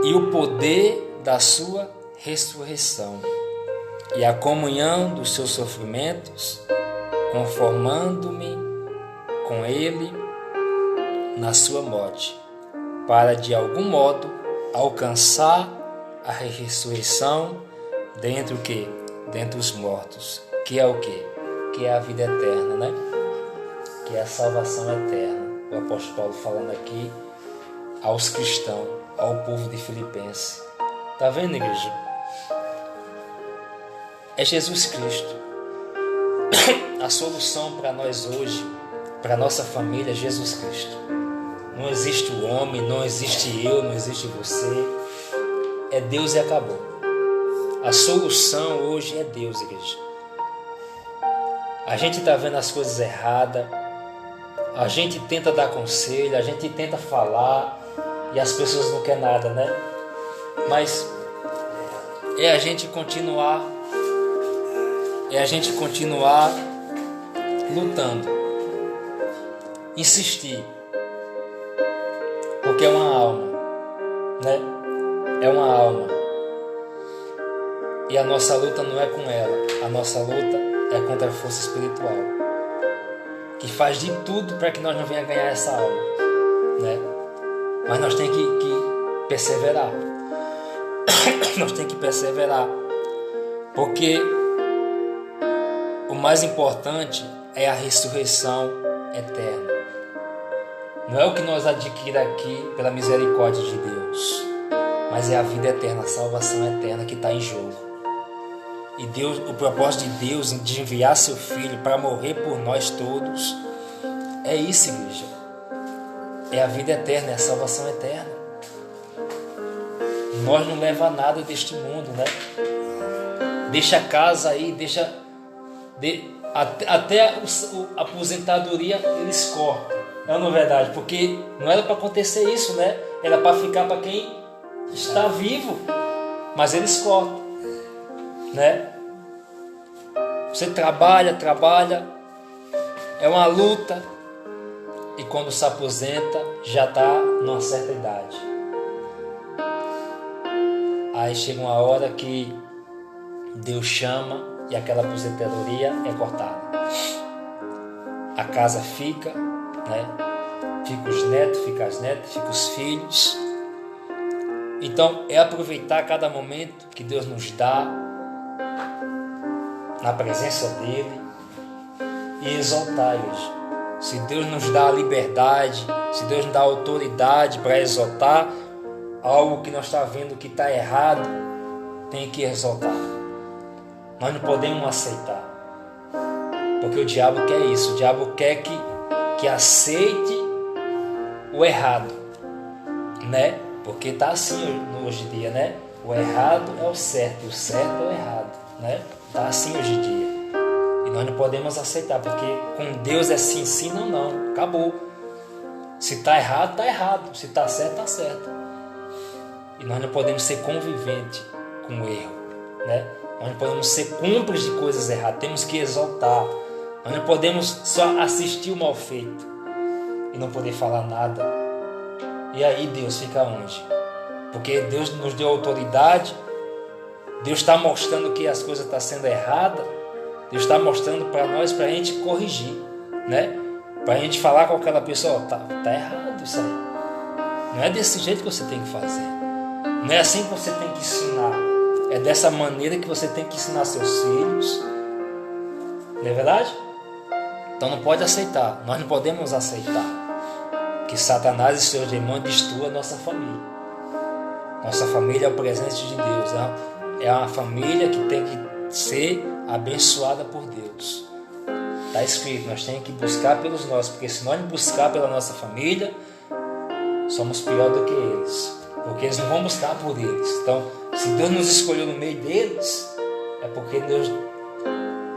e o poder da sua ressurreição, e a comunhão dos seus sofrimentos, conformando-me com ele na sua morte, para de algum modo alcançar a ressurreição dentre o quê? Dentre os mortos, que é o quê? Que é a vida eterna, né? Que é a salvação eterna. O apóstolo Paulo falando aqui aos cristãos, ao povo de Filipenses. Tá vendo, igreja? É Jesus Cristo. A solução para nós hoje, para nossa família, é Jesus Cristo. Não existe o homem, não existe eu, não existe você. É Deus e acabou. A solução hoje é Deus, igreja. A gente está vendo as coisas erradas, a gente tenta dar conselho, a gente tenta falar e as pessoas não querem nada, né? Mas é a gente continuar lutando, insistir, porque é uma alma, né? É uma alma, e a nossa luta não é com ela, a nossa luta é contra a força espiritual, que faz de tudo para que nós não venhamos ganhar essa alma, né? Mas nós temos que perseverar. Nós temos que perseverar, porque o mais importante é a ressurreição eterna. Não é o que nós adquirimos aqui pela misericórdia de Deus, mas é a vida eterna, a salvação eterna que está em jogo. E Deus, o propósito de Deus de enviar seu Filho para morrer por nós todos, é isso, igreja. É a vida eterna, é a salvação eterna. Nós não levamos nada deste mundo, né? Deixa a casa aí, até a aposentadoria eles cortam. Não é verdade? Porque não era para acontecer isso, né? Era para ficar para quem está vivo. Mas eles cortam, né? Você trabalha, é uma luta. E quando se aposenta, já está numa certa idade. Aí chega uma hora que Deus chama e aquela aposentadoria é cortada. A casa fica, né? Fica os netos, fica as netas, fica os filhos. Então é aproveitar cada momento que Deus nos dá na presença dele e exaltar ele. Se Deus nos dá a liberdade, se Deus nos dá a autoridade para exaltar algo que nós estamos vendo que está errado, tem que exaltar. Nós não podemos aceitar, porque o diabo quer isso. O diabo quer que aceite o errado, né? Porque está assim hoje em dia, né? O errado é o certo e o certo é o errado, né? Está assim hoje em dia. E nós não podemos aceitar, porque com Deus é sim, sim, não, não. Acabou. Se está errado, está errado. Se está certo, está certo. E nós não podemos ser conviventes com o erro, né? Nós não podemos ser cúmplices de coisas erradas. Temos que exaltar. Nós não podemos só assistir o mal feito e não poder falar nada. E aí Deus fica onde? Porque Deus nos deu autoridade. Deus está mostrando que as coisas estão sendo erradas. Deus está mostrando para nós, para a gente corrigir, né? Para a gente falar com aquela pessoa, tá errado isso aí. Não é desse jeito que você tem que fazer. Não é assim que você tem que ensinar. É dessa maneira que você tem que ensinar seus filhos. Não é verdade? Então não pode aceitar. Nós não podemos aceitar que Satanás e seus demônios destruam a nossa família. Nossa família é o presente de Deus. É uma família que tem que ser abençoada por Deus. Está escrito, nós temos que buscar pelos nossos, porque se nós não buscar pela nossa família, somos pior do que eles, porque eles não vão buscar por eles. Então, se Deus nos escolheu no meio deles, é porque Deus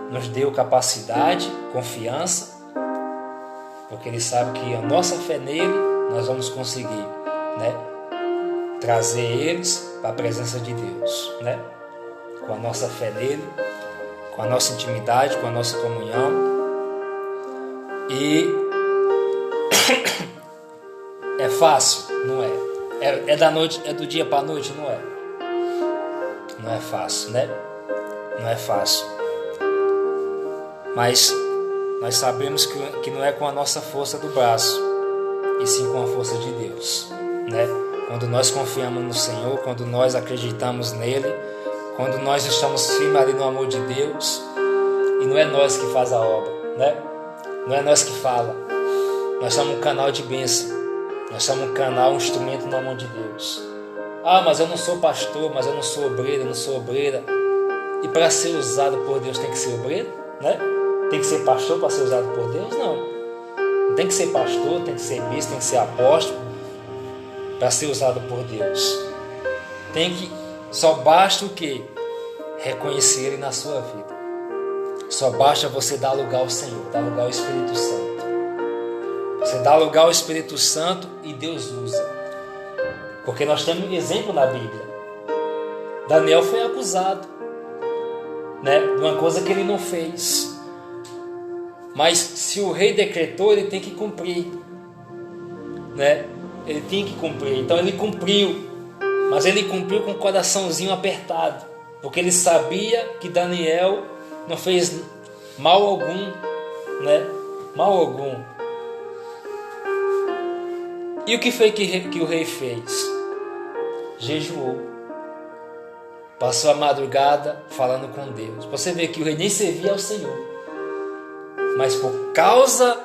nos deu capacidade, confiança, porque Ele sabe que a nossa fé nele, nós vamos conseguir, né, trazer eles para a presença de Deus, né? Com a nossa fé nele, com a nossa intimidade, com a nossa comunhão. E é fácil? Não é. É da noite, é do dia para a noite, não é? Não é fácil, né? Não é fácil. Mas nós sabemos que não é com a nossa força do braço, e sim com a força de Deus, né? Quando nós confiamos no Senhor, quando nós acreditamos nele, quando nós estamos firmes ali no amor de Deus, e não é nós que faz a obra, né? Não é nós que fala. Nós somos um canal de bênção. Nós somos um canal, um instrumento na mão de Deus. Ah, mas eu não sou pastor, mas eu não sou obreiro, eu não sou obreira. E para ser usado por Deus tem que ser obreiro, né? Tem que ser pastor para ser usado por Deus? Não. Não tem que ser pastor, tem que ser bispo, tem que ser apóstolo para ser usado por Deus. Só basta o quê? Reconhecer Ele na sua vida. Só basta você dar lugar ao Senhor, dar lugar ao Espírito Santo. Você dá lugar ao Espírito Santo e Deus usa. Porque nós temos um exemplo na Bíblia. Daniel foi acusado, né, de uma coisa que ele não fez. Mas se o rei decretou, ele tem que cumprir, né? Ele tem que cumprir. Então ele cumpriu. Mas ele cumpriu com o coraçãozinho apertado. Porque ele sabia que Daniel não fez mal algum, né? Mal algum. E o que foi que o rei fez? Jejuou. Passou a madrugada falando com Deus. Você vê que o rei nem servia ao Senhor. Mas por causa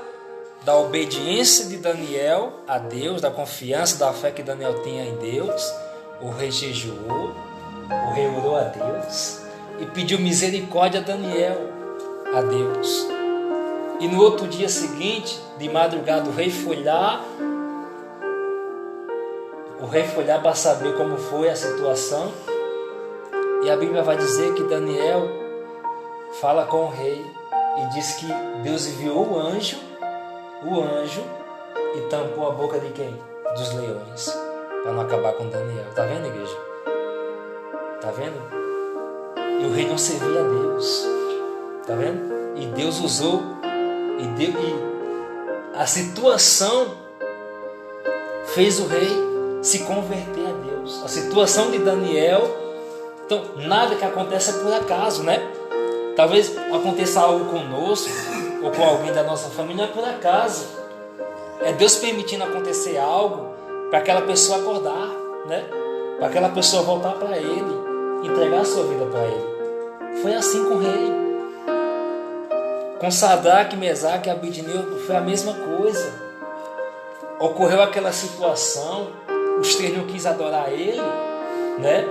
da obediência de Daniel a Deus, da confiança, da fé que Daniel tinha em Deus, o rei jejuou, o rei orou a Deus e pediu misericórdia a Daniel, a Deus. E no outro dia seguinte, de madrugada, o rei foi lá para saber como foi a situação. E a Bíblia vai dizer que Daniel fala com o rei e diz que Deus enviou o anjo, e tampou a boca de quem? Dos leões, para não acabar com Daniel. Está vendo, igreja? Está vendo? E o rei não servia a Deus. Está vendo? E Deus usou, e a situação fez o rei se converter a Deus. A situação de Daniel. Então, nada que aconteça por acaso, né? Talvez aconteça algo conosco ou com alguém da nossa família, não é por acaso. É Deus permitindo acontecer algo para aquela pessoa acordar, né? Para aquela pessoa voltar para Ele, entregar a sua vida para Ele. Foi assim com o rei. Com Sadraque, Mesaque e Abednego foi a mesma coisa. Ocorreu aquela situação, os três não quis adorar Ele, né?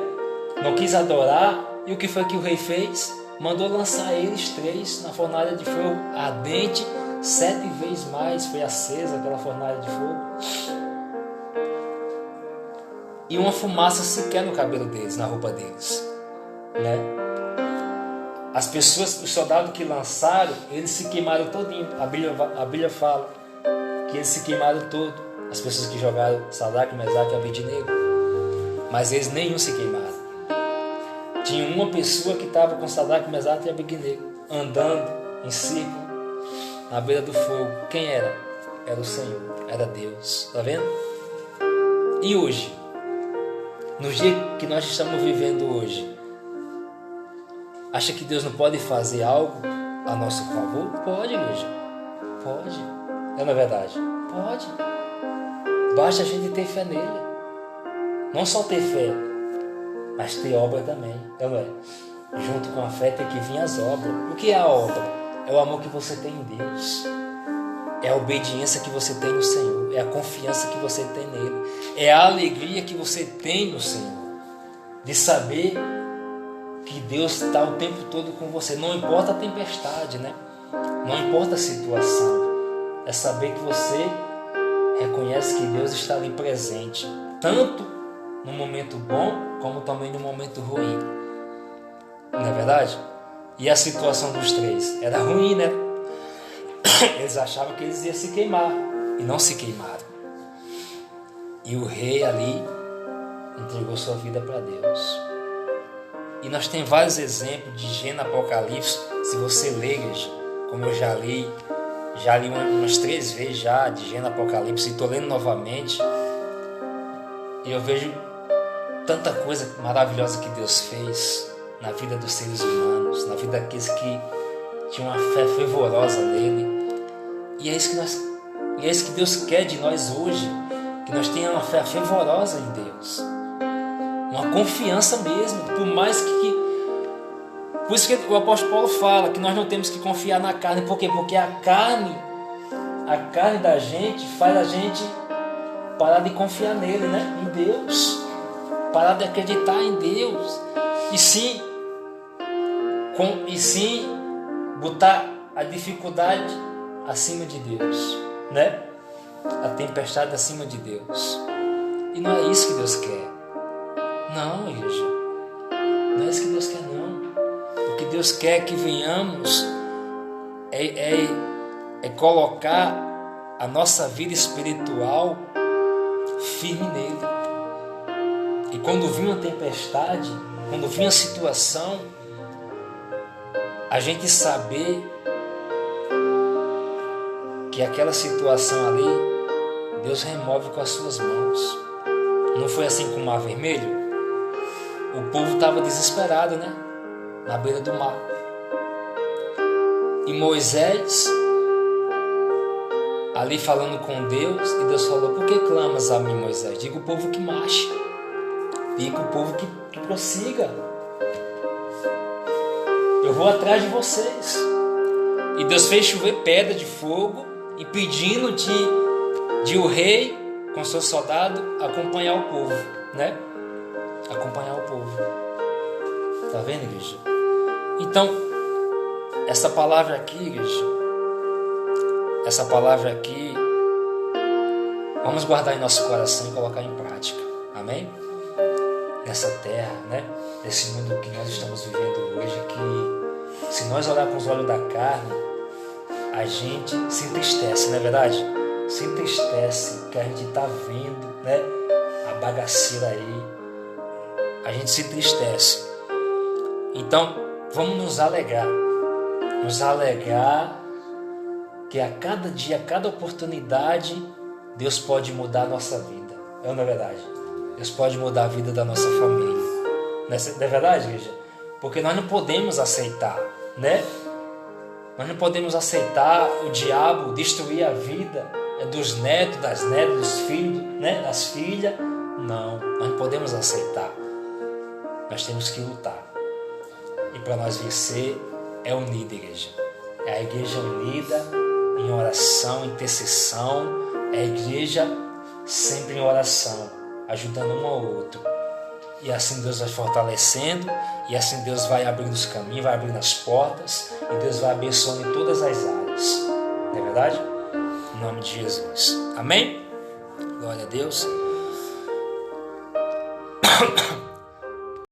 Não quis adorar, e o que foi que o rei fez? Mandou lançar eles três na fornalha de fogo ardente, 7 vezes mais foi acesa aquela fornalha de fogo. E uma fumaça sequer no cabelo deles, na roupa deles, né? As pessoas, os soldados que lançaram, eles se queimaram todinho. A Bíblia fala que eles se queimaram todo. As pessoas que jogaram Sadraque, Mesaque e Abednego. Mas eles nenhum se queimaram. Tinha uma pessoa que estava com Sadraque, Mesaque e Abednego, andando em círculo, na beira do fogo. Quem era? Era o Senhor, era Deus. Está vendo? E hoje, no dia que nós estamos vivendo hoje, acha que Deus não pode fazer algo a nosso favor? Pode, igreja. Pode. Não é verdade? Pode. Basta a gente ter fé nele. Não só ter fé, mas ter obra também, não é? Junto com a fé tem que vir as obras. O que é a obra? É o amor que você tem em Deus. É a obediência que você tem no Senhor. É a confiança que você tem nele. É a alegria que você tem no Senhor. De saber que Deus está o tempo todo com você. Não importa a tempestade, né? Não importa a situação. É saber que você reconhece que Deus está ali presente. Tanto no momento bom, como também no momento ruim. Não é verdade? E a situação dos três? Era ruim, né? Eles achavam que eles iam se queimar. E não se queimaram. E o rei ali entregou sua vida para Deus. E nós temos vários exemplos de Gênesis, Apocalipse. Se você ler, como eu já li umas 3 vezes já, de Gênesis, Apocalipse, e estou lendo novamente. E eu vejo tanta coisa maravilhosa que Deus fez na vida dos seres humanos, na vida daqueles que tinham uma fé fervorosa nele. E é isso que Deus quer de nós hoje, que nós tenhamos uma fé fervorosa em Deus, uma confiança mesmo, por isso que o apóstolo Paulo fala que nós não temos que confiar na carne. Por quê? Porque a carne da gente faz a gente parar de confiar nele, né? Em Deus, parar de acreditar em Deus, e sim botar a dificuldade acima de Deus, né? A tempestade acima de Deus. E não é isso que Deus quer. Não, igreja, não é isso que Deus quer, não. O que Deus quer que venhamos é colocar a nossa vida espiritual firme nele. E quando vir uma tempestade, quando vir uma situação, a gente saber que aquela situação ali, Deus remove com as suas mãos. Não foi assim com o Mar Vermelho? O povo estava desesperado, né? Na beira do mar. E Moisés, ali falando com Deus, e Deus falou: por que clamas a mim, Moisés? Diga o povo que marche. Diga o povo que prossiga. Eu vou atrás de vocês. E Deus fez chover pedra de fogo, impedindo de o rei com seu soldado acompanhar o povo, né? Acompanhar o povo. Tá vendo, igreja? Então, essa palavra aqui, igreja, vamos guardar em nosso coração e colocar em prática. Amém? Nessa terra, né? Nesse mundo que nós estamos vivendo hoje, que se nós olhar com os olhos da carne, a gente se entristece, não é verdade? Se entristece que a gente está vendo, né? A bagaceira aí. A gente se entristece. Então, vamos nos alegrar que a cada dia, a cada oportunidade, Deus pode mudar a nossa vida. É ou não é verdade? Deus pode mudar a vida da nossa família. Não é verdade, igreja? Porque nós não podemos aceitar, né? Nós não podemos aceitar o diabo destruir a vida dos netos, das netas, dos filhos, né? Das filhas. Não, nós não podemos aceitar. Nós temos que lutar. E para nós vencer é unida, igreja. É a igreja unida em oração, intercessão. É a igreja sempre em oração, ajudando um ao outro. E assim Deus vai fortalecendo, e assim Deus vai abrindo os caminhos, vai abrindo as portas, e Deus vai abençoando em todas as áreas. Não é verdade? Em nome de Jesus. Amém? Glória a Deus.